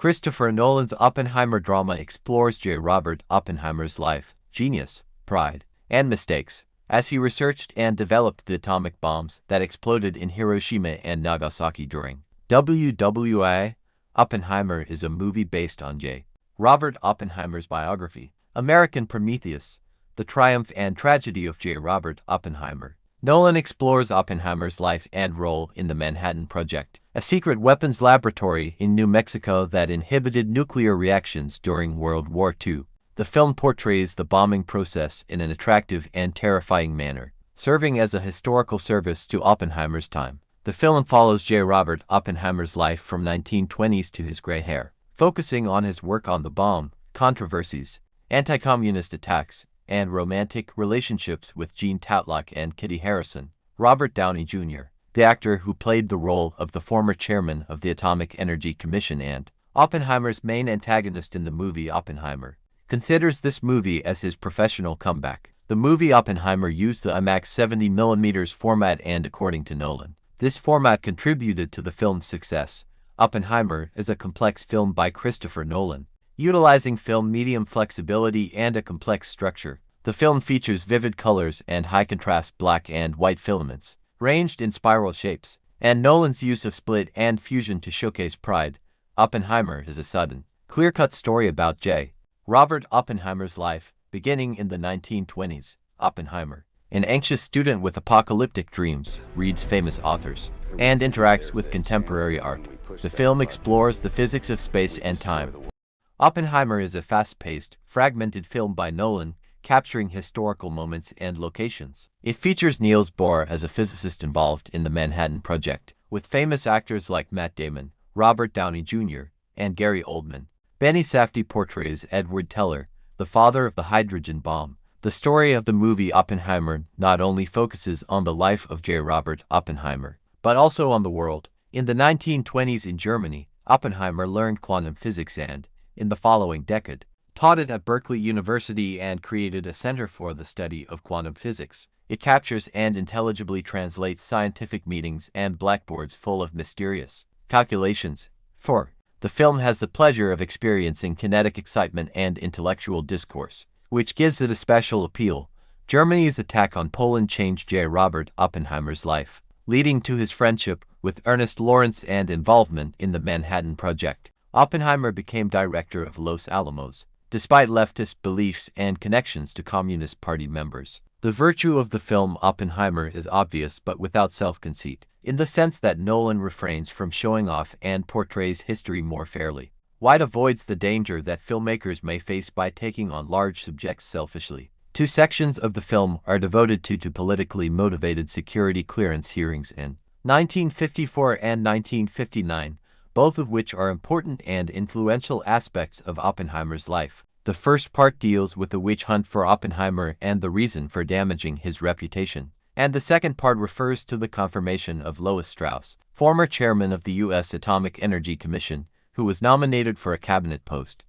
Christopher Nolan's Oppenheimer drama explores J. Robert Oppenheimer's life, genius, pride, and mistakes, as he researched and developed the atomic bombs that exploded in Hiroshima and Nagasaki during WWI. Oppenheimer is a movie based on J. Robert Oppenheimer's biography, American Prometheus, The Triumph and Tragedy of J. Robert Oppenheimer. Nolan explores Oppenheimer's life and role in the Manhattan Project, a secret weapons laboratory in New Mexico that inhibited nuclear reactions during World War II. The film portrays the bombing process in an attractive and terrifying manner, serving as a historical service to Oppenheimer's time. The film follows J. Robert Oppenheimer's life from 1920s to his gray hair, focusing on his work on the bomb, controversies, anti-communist attacks, and romantic relationships with Jean Tatlock and Kitty Harrison. Robert Downey Jr., the actor who played the role of the former chairman of the Atomic Energy Commission and Oppenheimer's main antagonist in the movie Oppenheimer, considers this movie as his professional comeback. The movie Oppenheimer used the IMAX 70mm format, and according to Nolan, this format contributed to the film's success. Oppenheimer is a complex film by Christopher Nolan, utilizing film medium flexibility and a complex structure. The film features vivid colors and high-contrast black and white filaments, ranged in spiral shapes, and Nolan's use of split and fusion to showcase pride. Oppenheimer is a sudden, clear-cut story about J. Robert Oppenheimer's life, beginning in the 1920s. Oppenheimer, an anxious student with apocalyptic dreams, reads famous authors, and interacts with contemporary art. The film explores the physics of space and time. Oppenheimer is a fast-paced, fragmented film by Nolan, capturing historical moments and locations. It features Niels Bohr as a physicist involved in the Manhattan Project, with famous actors like Matt Damon, Robert Downey Jr., and Gary Oldman. Benny Safdie portrays Edward Teller, the father of the hydrogen bomb. The story of the movie Oppenheimer not only focuses on the life of J. Robert Oppenheimer, but also on the world. In the 1920s in Germany, Oppenheimer learned quantum physics and, in the following decade, taught it at Berkeley University and created a center for the study of quantum physics. It captures and intelligibly translates scientific meetings and blackboards full of mysterious calculations. 4. The film has the pleasure of experiencing kinetic excitement and intellectual discourse, which gives it a special appeal. Germany's attack on Poland changed J. Robert Oppenheimer's life, leading to his friendship with Ernest Lawrence and involvement in the Manhattan Project. Oppenheimer became director of Los Alamos, despite leftist beliefs and connections to Communist Party members. The virtue of the film Oppenheimer is obvious but without self-conceit, in the sense that Nolan refrains from showing off and portrays history more fairly. White avoids the danger that filmmakers may face by taking on large subjects selfishly. 2 sections of the film are devoted to politically motivated security clearance hearings in 1954 and 1959, both of which are important and influential aspects of Oppenheimer's life. The first part deals with the witch hunt for Oppenheimer and the reason for damaging his reputation, and the second part refers to the confirmation of Lois Strauss, former chairman of the U.S. Atomic Energy Commission, who was nominated for a cabinet post.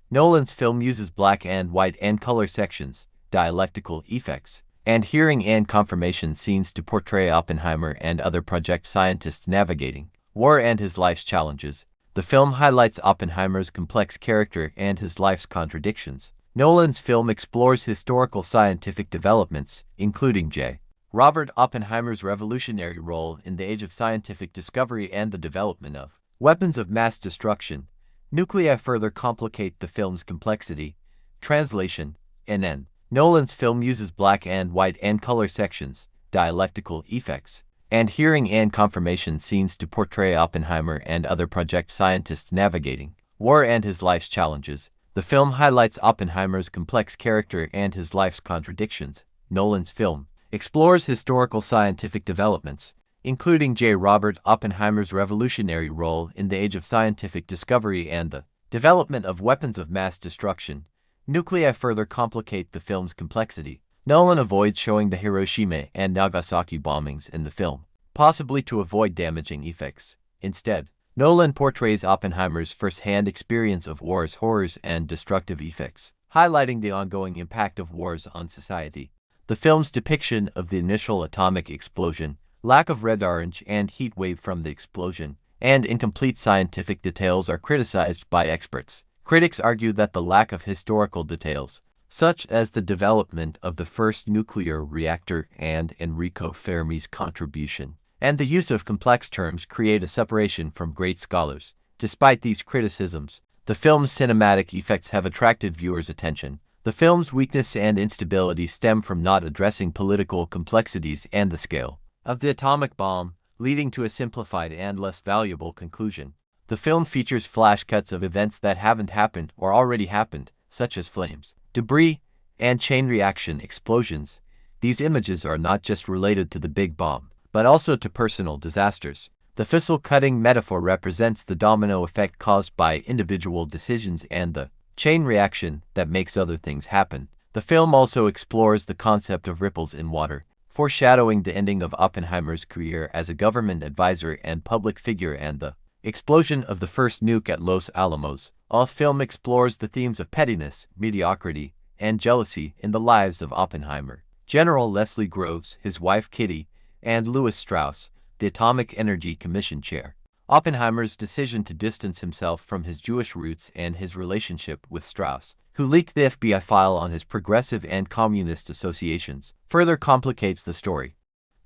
Nolan's film uses black and white and color sections, dialectical effects, and hearing and confirmation scenes to portray Oppenheimer and other project scientists navigating war and his life's challenges. The film highlights Oppenheimer's complex character and his life's contradictions. Nolan's film explores historical scientific developments, including J. Robert Oppenheimer's revolutionary role in the age of scientific discovery and the development of weapons of mass destruction. Nuclei further complicate the film's complexity. Translation: NN. Nolan's film uses black and white and color sections, dialectical effects, and hearing and confirmation scenes to portray Oppenheimer and other project scientists navigating war and his life's challenges. The film highlights Oppenheimer's complex character and his life's contradictions. Nolan's film explores historical scientific developments, including J. Robert Oppenheimer's revolutionary role in the age of scientific discovery and the development of weapons of mass destruction. Nuclei further complicate the film's complexity. Nolan avoids showing the Hiroshima and Nagasaki bombings in the film, possibly to avoid damaging effects. Instead, Nolan portrays Oppenheimer's first-hand experience of war's horrors and destructive effects, highlighting the ongoing impact of wars on society. The film's depiction of the initial atomic explosion, lack of red orange and heat wave from the explosion, and incomplete scientific details are criticized by experts. Critics argue that the lack of historical details, such as the development of the first nuclear reactor and Enrico Fermi's contribution, and the use of complex terms create a separation from great scholars. Despite these criticisms, the film's cinematic effects have attracted viewers' attention. The film's weakness and instability stem from not addressing political complexities and the scale of the atomic bomb, leading to a simplified and less valuable conclusion. The film features flash cuts of events that haven't happened or already happened, such as flames, debris, and chain reaction explosions. These images are not just related to the big bomb, but also to personal disasters. The thistle-cutting metaphor represents the domino effect caused by individual decisions and the chain reaction that makes other things happen. The film also explores the concept of ripples in water, foreshadowing the ending of Oppenheimer's career as a government advisor and public figure and the explosion of the first nuke at Los Alamos. The film explores the themes of pettiness, mediocrity, and jealousy in the lives of Oppenheimer, General Leslie Groves, his wife Kitty, and Lewis Strauss, the Atomic Energy Commission chair. Oppenheimer's decision to distance himself from his Jewish roots and his relationship with Strauss, who leaked the FBI file on his progressive and communist associations, further complicates the story.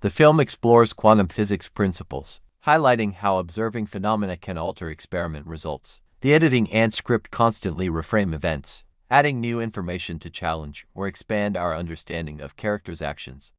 The film explores quantum physics principles, highlighting how observing phenomena can alter experiment results. The editing and script constantly reframe events, adding new information to challenge or expand our understanding of characters' actions.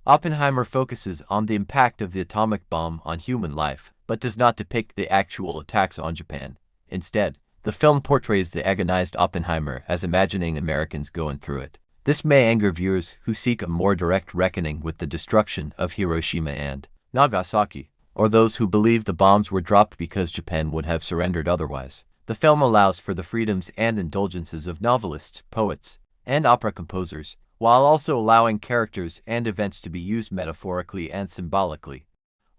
Oppenheimer focuses on the impact of the atomic bomb on human life, but does not depict the actual attacks on Japan. Instead, the film portrays the agonized Oppenheimer as imagining Americans going through it. This may anger viewers who seek a more direct reckoning with the destruction of Hiroshima and Nagasaki, or those who believe the bombs were dropped because Japan would have surrendered otherwise. The film allows for the freedoms and indulgences of novelists, poets, and opera composers, while also allowing characters and events to be used metaphorically and symbolically.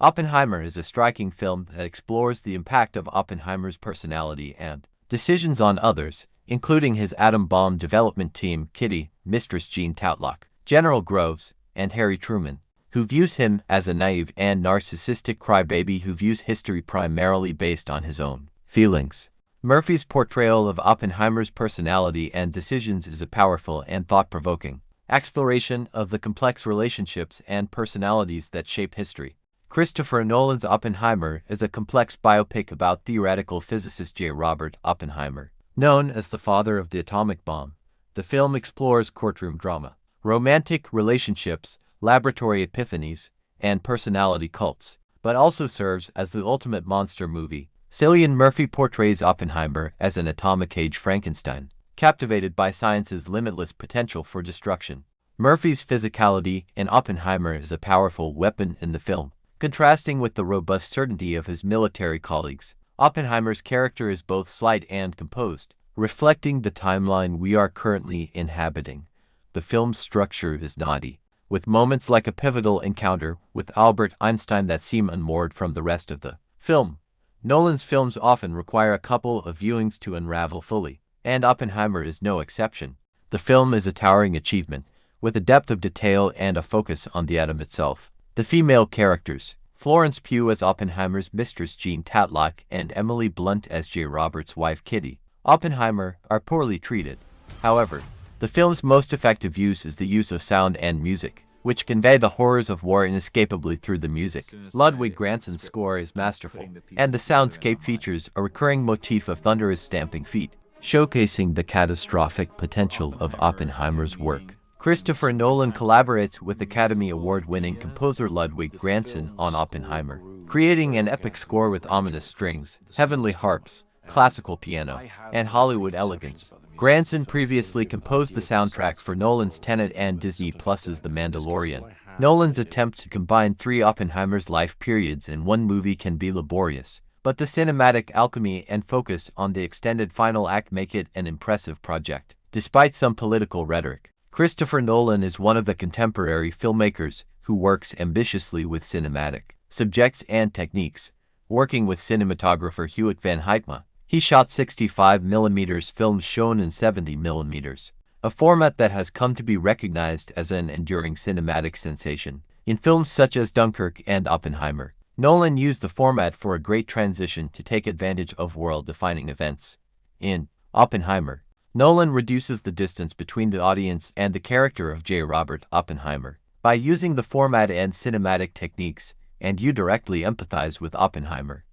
Oppenheimer is a striking film that explores the impact of Oppenheimer's personality and decisions on others, including his atom bomb development team, Kitty, Mistress Jean Toutlock, General Groves, and Harry Truman, who views him as a naive and narcissistic crybaby who views history primarily based on his own feelings. Murphy's portrayal of Oppenheimer's personality and decisions is a powerful and thought-provoking exploration of the complex relationships and personalities that shape history. Christopher Nolan's Oppenheimer is a complex biopic about theoretical physicist J. Robert Oppenheimer. Known as the father of the atomic bomb, the film explores courtroom drama, romantic relationships, laboratory epiphanies, and personality cults, but also serves as the ultimate monster movie. Cillian Murphy portrays Oppenheimer as an atomic-age Frankenstein, captivated by science's limitless potential for destruction. Murphy's physicality in Oppenheimer is a powerful weapon in the film, contrasting with the robust certainty of his military colleagues. Oppenheimer's character is both slight and composed, reflecting the timeline we are currently inhabiting. The film's structure is knotty, with moments like a pivotal encounter with Albert Einstein that seem unmoored from the rest of the film. Nolan's films often require a couple of viewings to unravel fully, and Oppenheimer is no exception. The film is a towering achievement, with a depth of detail and a focus on the atom itself. The female characters, Florence Pugh as Oppenheimer's Mistress Jean Toutlock and Emily Blunt as J. Robert's wife Kitty, Oppenheimer, are poorly treated. However, the film's most effective use is the use of sound and music, which convey the horrors of war inescapably through the music. Ludwig Göransson's score is masterful, and the soundscape features a recurring motif of thunderous stamping feet, showcasing the catastrophic potential of Oppenheimer's work. Christopher Nolan collaborates with Academy Award-winning composer Ludwig Göransson on Oppenheimer, creating an epic score with ominous strings, heavenly harps, classical piano, and Hollywood elegance. Göransson previously composed the soundtrack for Nolan's Tenet and Disney Plus's The Mandalorian. Nolan's attempt to combine three Oppenheimer's life periods in one movie can be laborious, but the cinematic alchemy and focus on the extended final act make it an impressive project. Despite some political rhetoric, Christopher Nolan is one of the contemporary filmmakers who works ambitiously with cinematic subjects and techniques. Working with cinematographer Hewitt Van Heitma, he shot 65mm films shown in 70mm, a format that has come to be recognized as an enduring cinematic sensation. In films such as Dunkirk and Oppenheimer, Nolan used the format for a great transition to take advantage of world-defining events. In Oppenheimer, Nolan reduces the distance between the audience and the character of J. Robert Oppenheimer. By using the format and cinematic techniques, and you directly empathize with Oppenheimer.